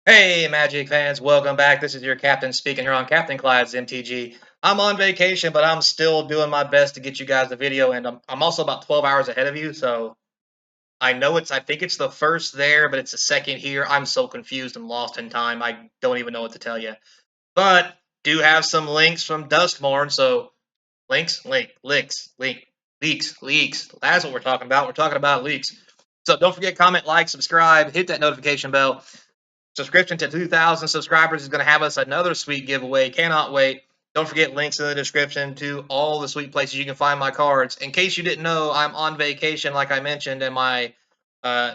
Hey, Magic fans, welcome back. This is your captain speaking here on Capnclydes MTG. I'm on vacation, but I'm still doing my best to get you guys the video, and I'm also about 12 hours ahead of you, so I think it's the first there, but it's the second here. I'm so confused and lost in time, I don't even know what to tell you. But do have some links from Duskmourn, so leaks. That's what we're talking about. We're talking about leaks. So don't forget, comment, like, subscribe, hit that notification bell. Subscription to 2,000 subscribers is going to have us another sweet giveaway. Cannot wait. Don't forget links in the description to all the sweet places you can find my cards. In case you didn't know, I'm on vacation, like I mentioned, and my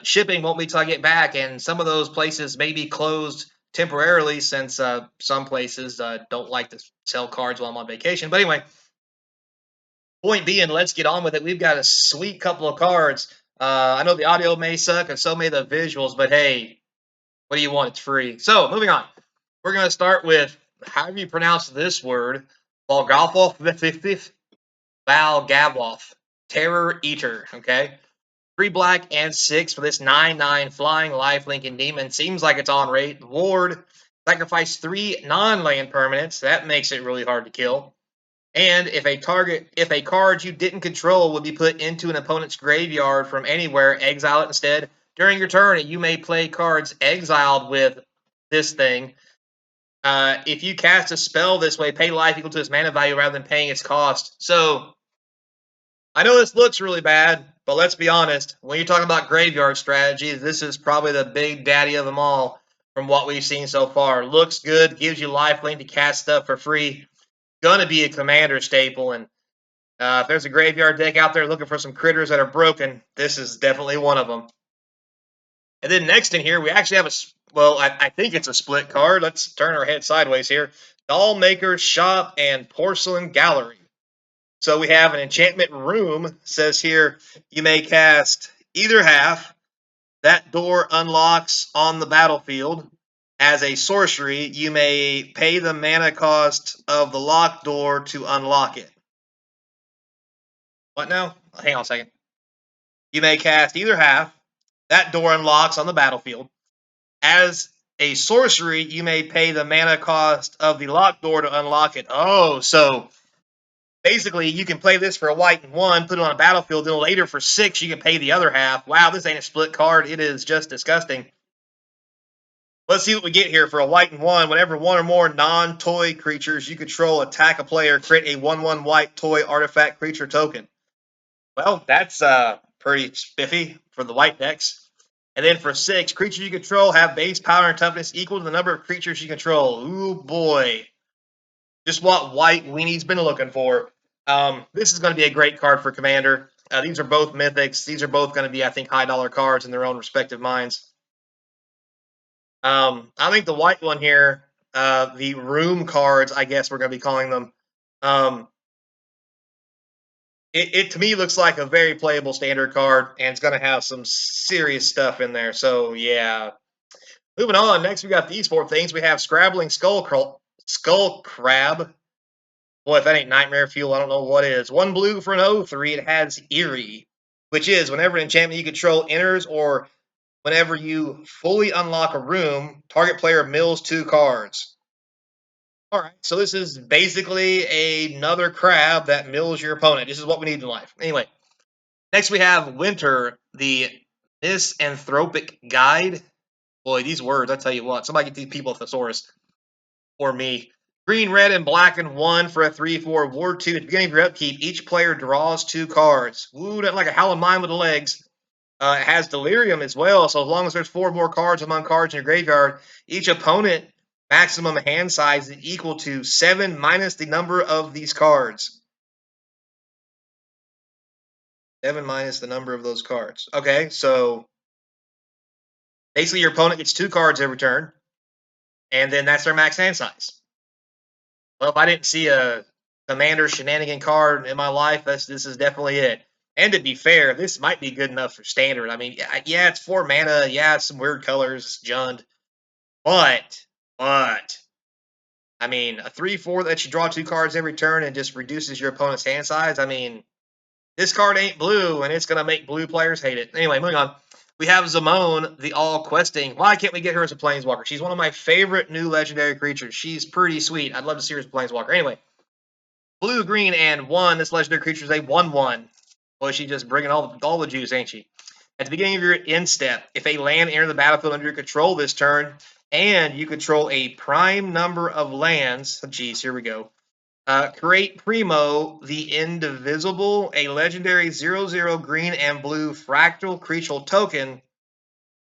shipping won't be till I get back. And some of those places may be closed temporarily since some places don't like to sell cards while I'm on vacation. But anyway, point being, let's get on with it. We've got a sweet couple of cards. I know the audio may suck, and so may the visuals, but hey, what do you want? It's free. So, moving on. We're going to start with, how do you pronounce this word? Valgalfoth, Terror Eater, okay? 3 black and 6 for this 9/9 flying lifelink and demon. Seems like it's on rate. Ward, sacrifice 3 non-land permanents. That makes it really hard to kill. And if a card you didn't control would be put into an opponent's graveyard from anywhere, exile it instead. During your turn, you may play cards exiled with this thing. If you cast a spell this way, pay life equal to its mana value rather than paying its cost. So, I know this looks really bad, but let's be honest. When you're talking about graveyard strategy, this is probably the big daddy of them all from what we've seen so far. Looks good, gives you lifelink to cast stuff for free. Gonna be a commander staple, and if there's a graveyard deck out there looking for some critters that are broken, this is definitely one of them. And then next in here, we actually have I think it's a split card. Let's turn our head sideways here. Doll Maker's Shop and Porcelain Gallery. So we have an enchantment room. Says here, you may cast either half. That door unlocks on the battlefield. As a sorcery, you may pay the mana cost of the locked door to unlock it. What now? Hang on a second. You may cast either half. That door unlocks on the battlefield. As a sorcery, you may pay the mana cost of the locked door to unlock it. Oh, so basically you can play this for a white and 1, put it on a battlefield, then later for 6 you can pay the other half. Wow, this ain't a split card. It is just disgusting. Let's see what we get here for a white and 1. Whenever one or more non-toy creatures you control attack a player, create a 1/1 white toy artifact creature token. Well, that's pretty spiffy for the white decks. And then for 6, creatures you control have base power and toughness equal to the number of creatures you control. Ooh, boy. Just what white weenie's been looking for. This is going to be a great card for Commander. These are both mythics. These are both going to be, I think, high-dollar cards in their own respective minds. I think the white one here, the room cards, I guess we're going to be calling them, it to me looks like a very playable standard card, and it's going to have some serious stuff in there. So, yeah. Moving on, next we got these 4 things. We have Scrabbling Skull Crab. Boy, if that ain't Nightmare Fuel, I don't know what is. 1 blue for an 0/3. It has Eerie, which is whenever an enchantment you control enters or whenever you fully unlock a room, target player mills 2 cards. All right, so this is basically another crab that mills your opponent. This is what we need in life. Anyway, next we have Winter, the Misanthropic Guide. Boy, these words, I tell you what. Somebody get these people a thesaurus. Or me. Green, red, and black, and 1 for a 3/4. Ward 2. At the beginning of your upkeep, each player draws 2 cards. Ooh, that's like a Howl of Mine with the legs. It has Delirium as well, so as long as there's 4 more cards among cards in your graveyard, each opponent maximum hand size is equal to 7 minus the number of these cards. 7 minus the number of those cards. Okay, so basically your opponent gets 2 cards every turn, and then that's their max hand size. Well, if I didn't see a Commander shenanigan card in my life, this is definitely it. And to be fair, this might be good enough for standard. I mean, yeah, it's 4 mana. Yeah, it's some weird colors. It's Jund. But, I mean, a 3/4 that you draw 2 cards every turn and just reduces your opponent's hand size. I mean, this card ain't blue, and it's going to make blue players hate it. Anyway, moving on. We have Zamone, the all-questing. Why can't we get her as a Planeswalker? She's one of my favorite new legendary creatures. She's pretty sweet. I'd love to see her as a Planeswalker. Anyway, blue, green, and 1. This legendary creature is a 1/1. Boy, she's just bringing all the juice, ain't she? At the beginning of your end step, if a land enters the battlefield under your control this turn, and you control a prime number of lands, geez, here we go. Create Primo, the Indivisible, a legendary 0/0 green and blue fractal creature token.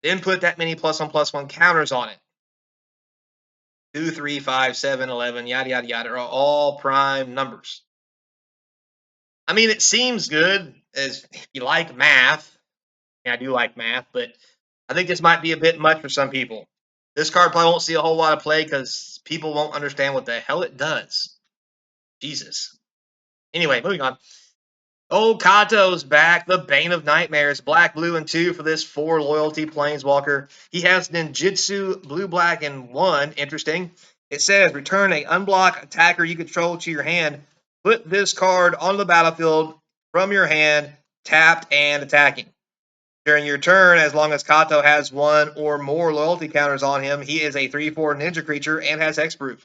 Then put that many +1/+1 counters on it. 2, 3, 5, 7, 11, yada, yada, yada, are all prime numbers. I mean, it seems good as if you like math. Yeah, I do like math, but I think this might be a bit much for some people. This card probably won't see a whole lot of play because people won't understand what the hell it does. Jesus. Anyway, moving on. Oh, Kato's back. The Bane of Nightmares. Black, blue, and 2 for this 4 loyalty Planeswalker. He has Ninjutsu, blue, black, and 1. Interesting. It says return a unblock attacker you control to your hand. Put this card on the battlefield from your hand, tapped and attacking. During your turn, as long as Kato has 1 or more loyalty counters on him, he is a 3/4 ninja creature and has hexproof.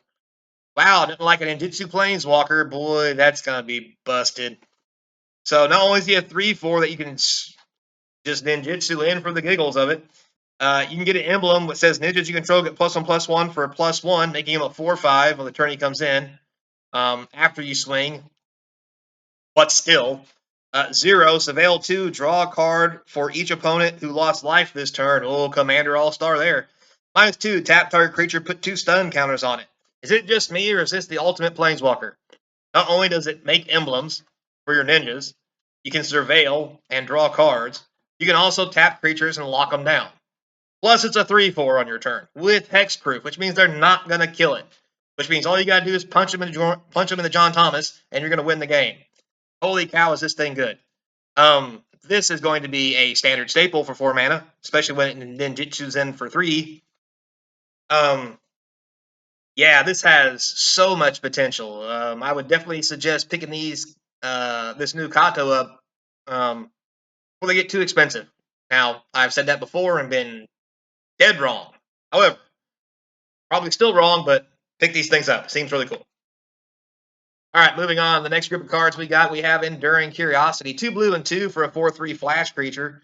Wow, didn't like an Ninjutsu Planeswalker. Boy, that's going to be busted. So not only is he a 3/4 that you can just ninjutsu in for the giggles of it, you can get an emblem that says ninjas you control get +1/+1 for a +1, making him a 4/5 when the turn he comes in after you swing. But still, 0, Surveil 2, draw a card for each opponent who lost life this turn. Oh, Commander All-Star there. -2, tap target creature, put 2 stun counters on it. Is it just me, or is this the ultimate Planeswalker? Not only does it make emblems for your ninjas, you can surveil and draw cards. You can also tap creatures and lock them down. Plus, it's a 3/4 on your turn with hexproof, which means they're not going to kill it. Which means all you got to do is punch them in the John Thomas, and you're going to win the game. Holy cow, is this thing good? This is going to be a standard staple for 4 mana, especially when it ninjutsu's in for 3. Yeah, this has so much potential. I would definitely suggest picking this new Kato up before they get too expensive. Now, I've said that before and been dead wrong. However, probably still wrong, but pick these things up. Seems really cool. All right, moving on. The next group of cards we have Enduring Curiosity. 2 blue and 2 for a 4/3 flash creature.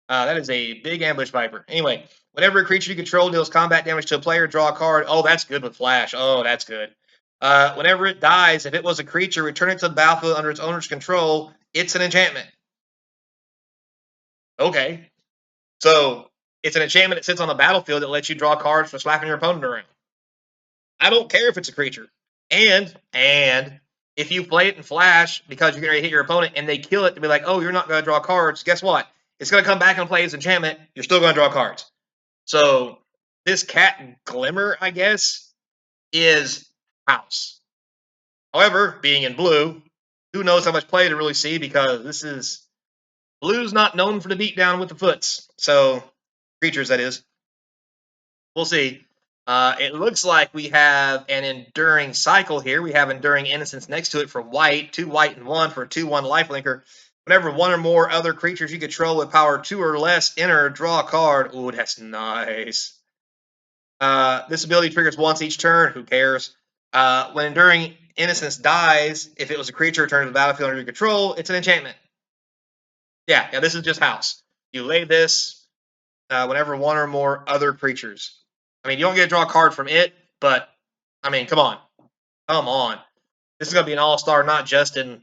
That is a big ambush viper. Anyway, whenever a creature you control deals combat damage to a player, draw a card. Oh, that's good with flash. Oh, that's good. Whenever it dies, if it was a creature, return it to the battlefield under its owner's control. It's an enchantment. Okay. So, it's an enchantment that sits on the battlefield that lets you draw cards for slapping your opponent around. I don't care if it's a creature. And if you play it in flash because you're going to hit your opponent and they kill it to be like, oh, you're not going to draw cards, guess what? It's going to come back and play as enchantment. You're still going to draw cards. So this Cat Glimmer, I guess, is house. However, being in blue, who knows how much play to really see because blue's not known for the beatdown with the foots. So creatures, that is. We'll see. It looks like we have an Enduring Cycle here. We have Enduring Innocence next to it for white. 2 white and 1 for a 2/1 lifelinker. Whenever 1 or more other creatures you control with power 2 or less enter, draw a card. Ooh, that's nice. This ability triggers once each turn. Who cares? When Enduring Innocence dies, if it was a creature returned to the battlefield under your control, it's an enchantment. Yeah, this is just house. You lay this whenever 1 or more other creatures. I mean, you don't get to draw a card from it, but, I mean, come on. Come on. This is going to be an all-star, not just in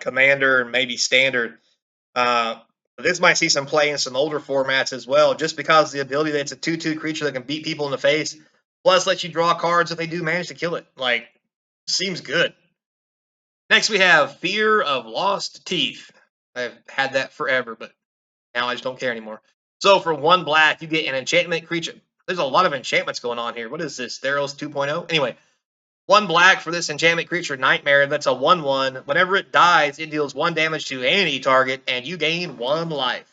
Commander and maybe Standard. This might see some play in some older formats as well, just because of the ability that it's a 2/2 creature that can beat people in the face, plus lets you draw cards if they do manage to kill it. Like, seems good. Next, we have Fear of Lost Teeth. I've had that forever, but now I just don't care anymore. So for 1 black, you get an enchantment creature. There's a lot of enchantments going on here. What is this? Theros 2.0? Anyway, 1 black for this enchantment creature, Nightmare. That's a 1/1. Whenever it dies, it deals 1 damage to any target, and you gain 1 life.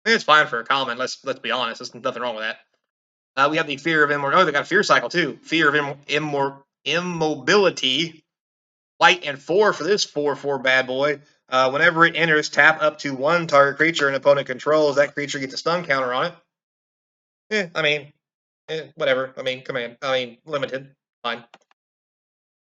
It's fine for a common. Let's be honest. There's nothing wrong with that. We have the Fear of Immortality. Oh, they got a Fear Cycle too. Fear of Immobility. White and 4 for this 4/4 bad boy. Whenever it enters, tap up to 1 target creature an opponent controls. That creature gets a stun counter on it. Whatever. Command. Limited. Fine.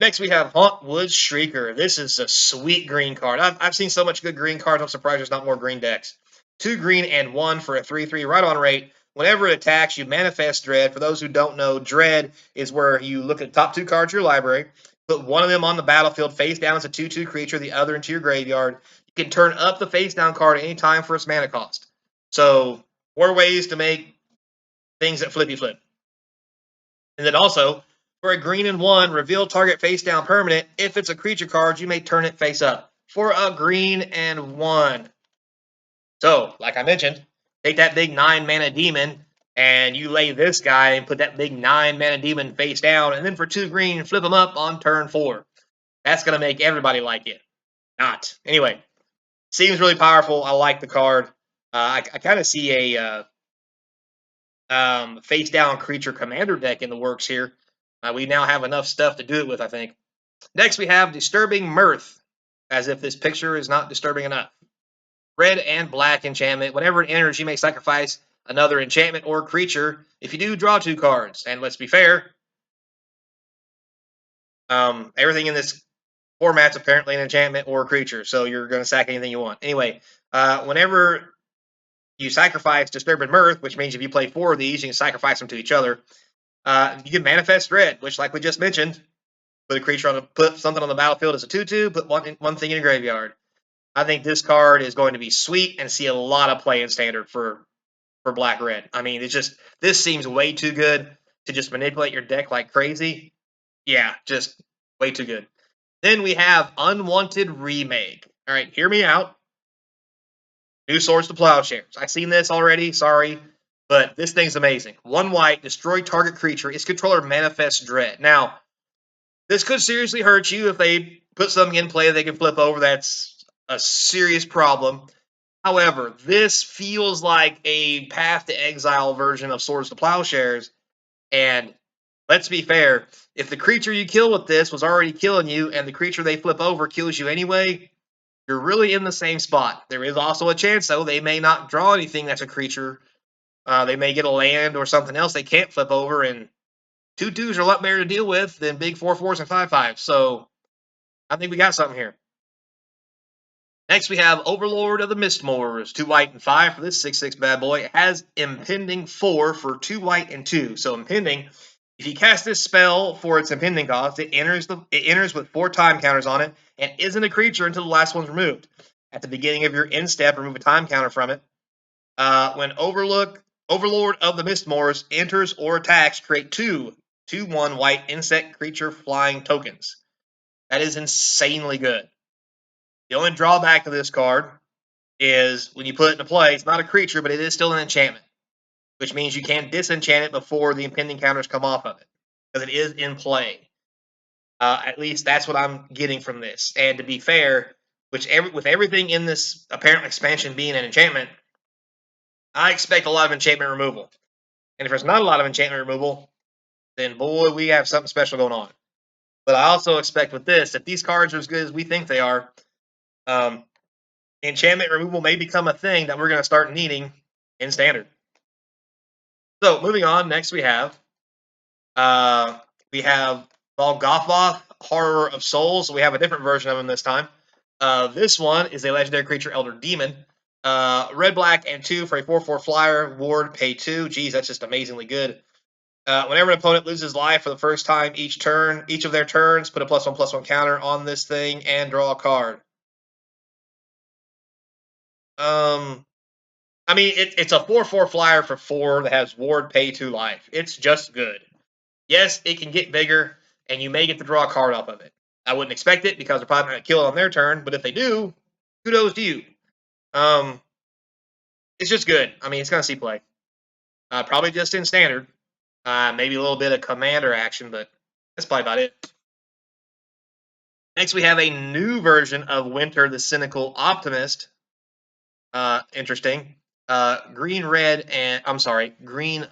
Next, we have Hauntwood Shrieker. This is a sweet green card. I've seen so much good green cards, I'm surprised there's not more green decks. 2 green and 1 for a 3/3 right on rate. Whenever it attacks, you manifest Dread. For those who don't know, Dread is where you look at the top 2 cards of your library, put one of them on the battlefield face down as a 2/2 creature, the other into your graveyard. You can turn up the face down card any time for its mana cost. So, 4 ways to make things that flippy flip. And then also, for a green and 1, reveal target face down permanent. If it's a creature card, you may turn it face up. For a green and 1. So, like I mentioned, take that big 9 mana demon, and you lay this guy and put that big 9 mana demon face down, and then for 2 green, flip him up on turn 4. That's going to make everybody like it. Not. Anyway, seems really powerful. I like the card. I kind of see a face down creature commander deck in the works here. We now have enough stuff to do it with, I think. Next, we have Disturbing Mirth, as if this picture is not disturbing enough. Red and black enchantment. Whenever it enters, you may sacrifice another enchantment or creature. If you do, draw 2 cards. And let's be fair, everything in this format's apparently an enchantment or a creature, so you're going to sack anything you want. Anyway, whenever you sacrifice Disturbing Mirth, which means if you play 4 of these, you can sacrifice them to each other. You can manifest Dread, which, like we just mentioned, put something on the battlefield as a 2/2, put one thing in your graveyard. I think this card is going to be sweet and see a lot of play in standard for black red. This seems way too good to just manipulate your deck like crazy. Yeah, just way too good. Then we have Unwanted Remake. All right, hear me out. New Swords to Plowshares. I've seen this already, sorry, but this thing's amazing. 1 white, destroy target creature. Its controller manifests Dread. Now, this could seriously hurt you if they put something in play they can flip over. That's a serious problem. However, this feels like a Path to Exile version of Swords to Plowshares. And let's be fair, if the creature you kill with this was already killing you and the creature they flip over kills you anyway, you're really in the same spot. There is also a chance, though, they may not draw anything that's a creature. They may get a land or something else they can't flip over, and 2/2s are a lot better to deal with than big 4/4s and 5/5s. So I think we got something here. Next, we have Overlord of the Mistmoors, 2 white and 5 for this 6/6 bad boy. It has Impending 4 for 2 white and 2. So Impending, if you cast this spell for its Impending cost, it enters with 4 time counters on it and isn't a creature until the last one's removed. At the beginning of your end step, remove a time counter from it. When Overlord of the Mistmoors enters or attacks, create 2/1 white insect creature flying tokens. That is insanely good. The only drawback to this card is when you put it into play, it's not a creature, but it is still an enchantment, which means you can disenchant it before the impending counters come off of it, because it is in play. At least that's what I'm getting from this. And to be fair, with everything in this apparent expansion being an enchantment, I expect a lot of enchantment removal. And if there's not a lot of enchantment removal, then boy, we have something special going on. But I also expect with this, if these cards are as good as we think they are, enchantment removal may become a thing that we're going to start needing in standard. So moving on, next we have Volgothoth, Horror of Souls. We have a different version of him this time. This one is a legendary creature, Elder Demon. Red, black, and 2 for a 4/4 flyer. Ward, pay 2. Geez, that's just amazingly good. Whenever an opponent loses life for the first time each of their turns, put a +1/+1 counter on this thing and draw a card. It's a 4/4 flyer for 4 that has Ward, pay 2 life. It's just good. Yes, it can get bigger, and you may get to draw a card off of it. I wouldn't expect it because they're probably going to kill it on their turn, but if they do, kudos to you. It's just good. It's going to see play. Probably just in standard. Maybe a little bit of commander action, but that's probably about it. Next, we have a new version of Winter the Cynical Optimist. Interesting. Green,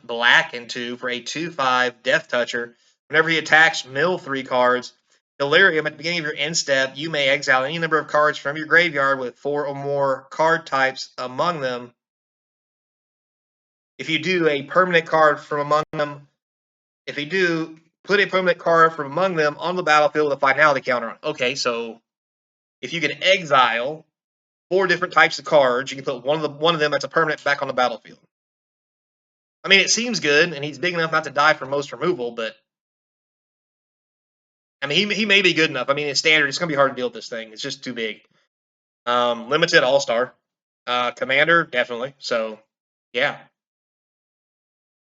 black, and 2 for a 2/5 Death Toucher. Whenever he attacks, mill 3 cards. Delirium, at the beginning of your end step, you may exile any number of cards from your graveyard with 4 or more card types among them. If you do, a permanent card from among them. If you do, put a permanent card from among them on the battlefield with a finality counter on. Okay, so if you can exile 4 different types of cards, you can put one of them that's a permanent back on the battlefield. I mean, it seems good, and he's big enough not to die from most removal, but I mean, he may be good enough. I mean, in standard, it's going to be hard to deal with this thing. It's just too big. Limited All-Star. Commander, definitely. So, yeah.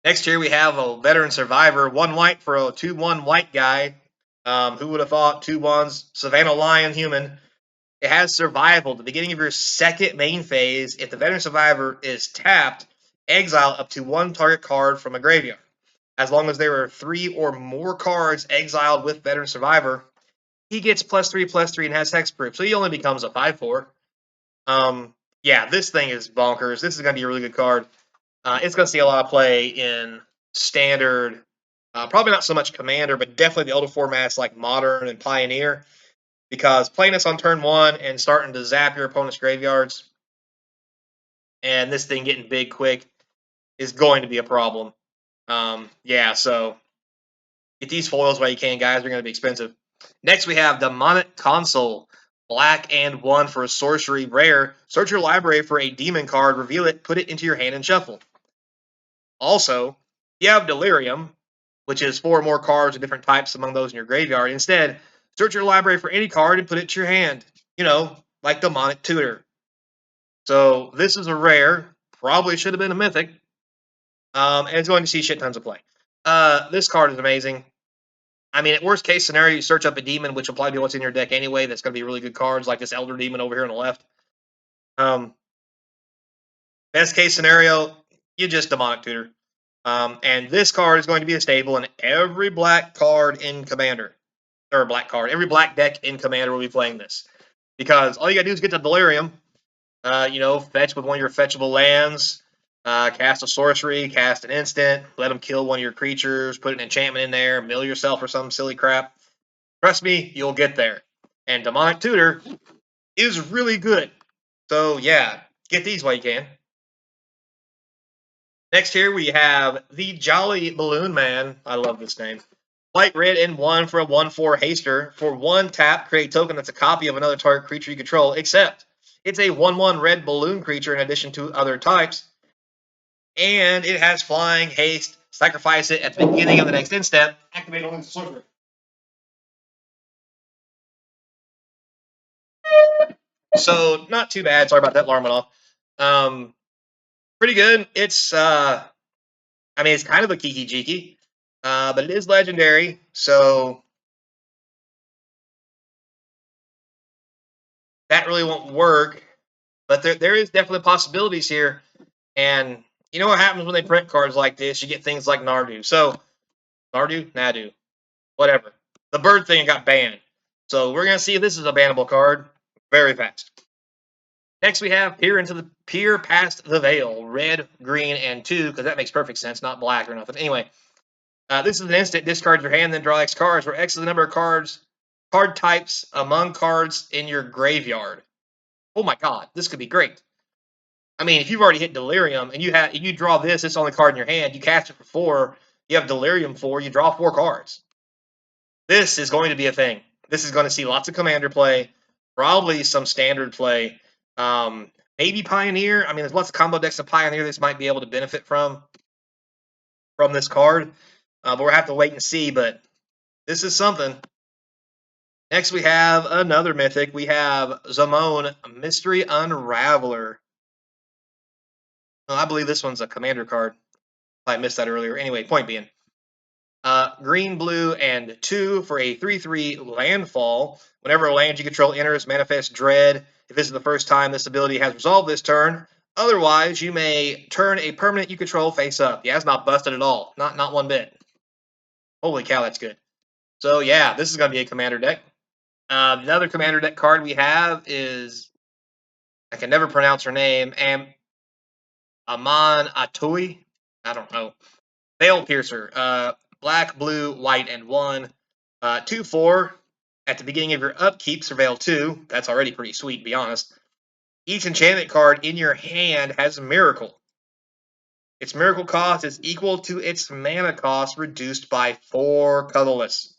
Next here, we have a Veteran Survivor. 1 white for a 2/1 white guy. Who would have thought 2/1s? Savannah Lion Human. It has Survival. At the beginning of your second main phase, if the Veteran Survivor is tapped, exile up to 1 target card from a graveyard. As long as there are 3 or more cards exiled with Veteran Survivor, he gets +3/+3 and has hexproof. So he only becomes a 5/4. Yeah, this thing is bonkers. This is going to be a really good card. It's going to see a lot of play in standard, probably not so much Commander, but definitely the older formats like Modern and Pioneer, because playing this on turn 1 and starting to zap your opponent's graveyards, and this thing getting big quick is going to be a problem. Yeah, so get these foils while you can, guys. They're going to be expensive. Next, we have Demonic Console. Black and 1 for a sorcery rare. Search your library for a demon card, reveal it, put it into your hand, and shuffle. Also, you have Delirium, which is 4 more cards of different types among those in your graveyard. Instead, search your library for any card and put it to your hand. You know, like Demonic Tutor. So this is a rare. Probably should have been a mythic. And it's going to see shit tons of play. This card is amazing. I mean, at worst case scenario, you search up a demon, which will probably be what's in your deck anyway. That's going to be really good cards, like this Elder Demon over here on the left. Best case scenario, you just Demonic Tutor. And this card is going to be a staple in every black card in Commander. Or black card. Every black deck in Commander will be playing this. Because all you got to do is get to Delirium. Fetch with one of your fetchable lands. Cast a sorcery, cast an instant, let them kill one of your creatures, put an enchantment in there, mill yourself or some silly crap. Trust me, you'll get there. And Demonic Tutor is really good. So yeah, get these while you can. Next here we have the Jolly Balloon Man. I love this name. White, red, and 1 for a 1/4 haster. For 1 tap, create a token that's a copy of another target creature you control, except it's a 1/1 red balloon creature in addition to other types. And it has flying, haste, sacrifice it at the beginning of the next end step, activate only sorcery. So, not too bad. Sorry about that alarm went off. Pretty good. It's, it's kind of a Kiki Jiki, but it is legendary. So, that really won't work. But there is definitely possibilities here. And you know what happens when they print cards like this? You get things like Nardu. So, Nadu, whatever. The bird thing got banned. So, we're going to see if this is a bannable card very fast. Next, we have Peer Past the Veil. Red, green, and 2, because that makes perfect sense, not black or nothing. Anyway, this is an instant. Discard your hand, then draw X cards, where X is the number of card types among cards in your graveyard. Oh my god, this could be great. I mean, if you've already hit Delirium and you draw this, it's the only card in your hand. You cast it for 4. You have Delirium 4. You draw 4 cards. This is going to be a thing. This is going to see lots of Commander play, probably some Standard play, maybe Pioneer. I mean, there's lots of combo decks of Pioneer this might be able to benefit from this card, but we'll have to wait and see. But this is something. Next, we have another Mythic. We have Zamone, Mystery Unraveler. I believe this one's a Commander card. I missed that earlier. Anyway, point being. Green, blue, and 2 for a 3/3 landfall. Whenever a land you control enters, manifest dread. If this is the first time this ability has resolved this turn. Otherwise, you may turn a permanent you control face up. Yeah, it's not busted at all. Not one bit. Holy cow, that's good. So yeah, this is going to be a Commander deck. Another Commander deck card we have is, I can never pronounce her name, Aman Atui. I don't know. Veil Piercer. Black, blue, white, and 1. 2/4. At the beginning of your upkeep, Surveil 2, that's already pretty sweet, to be honest. Each enchantment card in your hand has Miracle. Its Miracle cost is equal to its mana cost reduced by 4 colorless.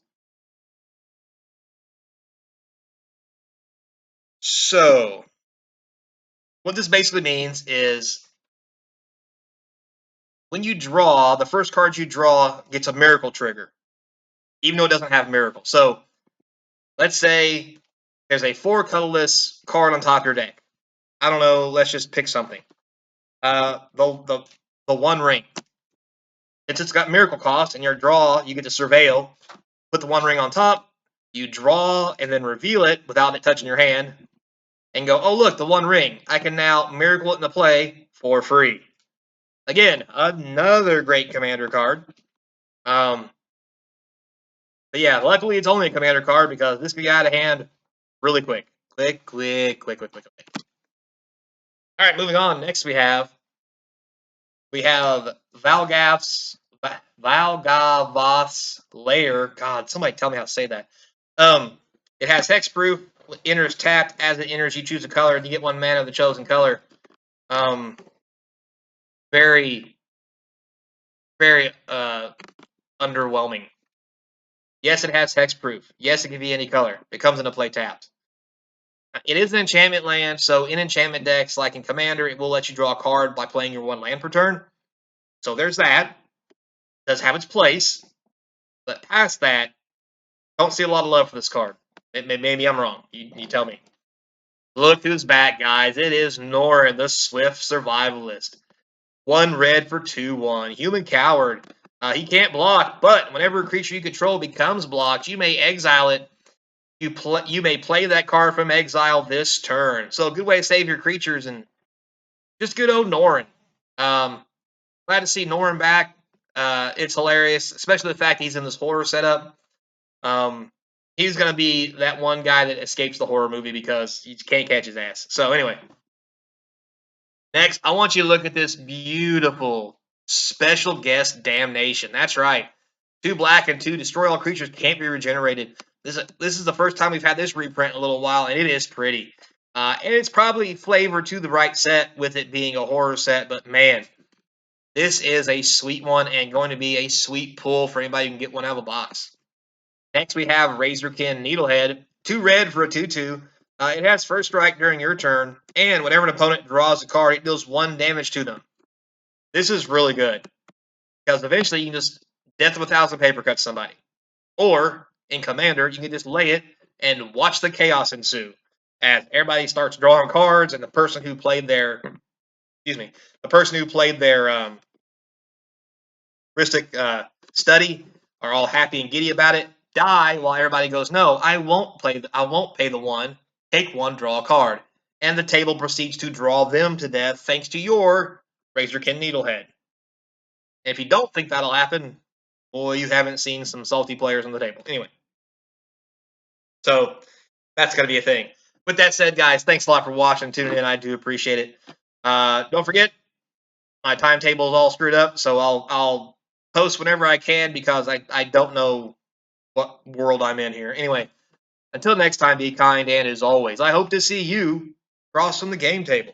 So, what this basically means is when you draw, the first card you draw gets a Miracle trigger, even though it doesn't have Miracle. So, let's say there's a 4 colorless card on top of your deck. I don't know, let's just pick something. The One Ring. Since it's got Miracle cost and your draw, you get to Surveil, put the One Ring on top, you draw and then reveal it without it touching your hand, and go, oh look, the One Ring. I can now Miracle it into play for free. Again, another great commander card. But yeah, luckily it's only a commander card because this could get out of hand really quick. Quick. All right, moving on. Next we have Valgav's Lair. God, somebody tell me how to say that. It has hexproof. Enters tapped. As it enters, you choose a color and you get 1 mana of the chosen color. Very underwhelming. Yes, it has hexproof. Yes, it can be any color. It comes into play tapped. It is an enchantment land, so in enchantment decks, like in Commander, it will let you draw a card by playing your 1 land per turn. So there's that. It does have its place. But past that, don't see a lot of love for this card. Maybe I'm wrong. You tell me. Look who's back, guys. It is Norin, the Swift Survivalist. 1 red for 2/1. Human Coward. He can't block, but whenever a creature you control becomes blocked, you may exile it. You may play that card from exile this turn. So a good way to save your creatures and just good old Norin. Glad to see Norin back. It's hilarious, especially the fact he's in this horror setup. He's going to be that one guy that escapes the horror movie because you can't catch his ass. So anyway, next, I want you to look at this beautiful special guest Damnation. That's right. 2 black and 2 destroy all creatures can't be regenerated. This is the first time we've had this reprint in a little while, and it is pretty. And it's probably flavored to the right set with it being a horror set, but man, this is a sweet one and going to be a sweet pull for anybody who can get one out of a box. Next, we have Razorkin Needlehead. 2 red for a 2/2. It has first strike during your turn, and whenever an opponent draws a card, it deals 1 damage to them. This is really good because eventually you can just Death of a Thousand Paper Cuts somebody. Or, in Commander, you can just lay it and watch the chaos ensue as everybody starts drawing cards and the person who played their Ristic study are all happy and giddy about it, die while everybody goes, no, I won't pay the 1, take 1, draw a card. And the table proceeds to draw them to death thanks to your Razorkin Needlehead. And if you don't think that'll happen, boy, you haven't seen some salty players on the table. Anyway. So, that's going to be a thing. With that said, guys, thanks a lot for watching and tuning in. I do appreciate it. Don't forget, my timetable is all screwed up, so I'll post whenever I can because I don't know what world I'm in here. Anyway, until next time, be kind, and as always, I hope to see you across from the game table.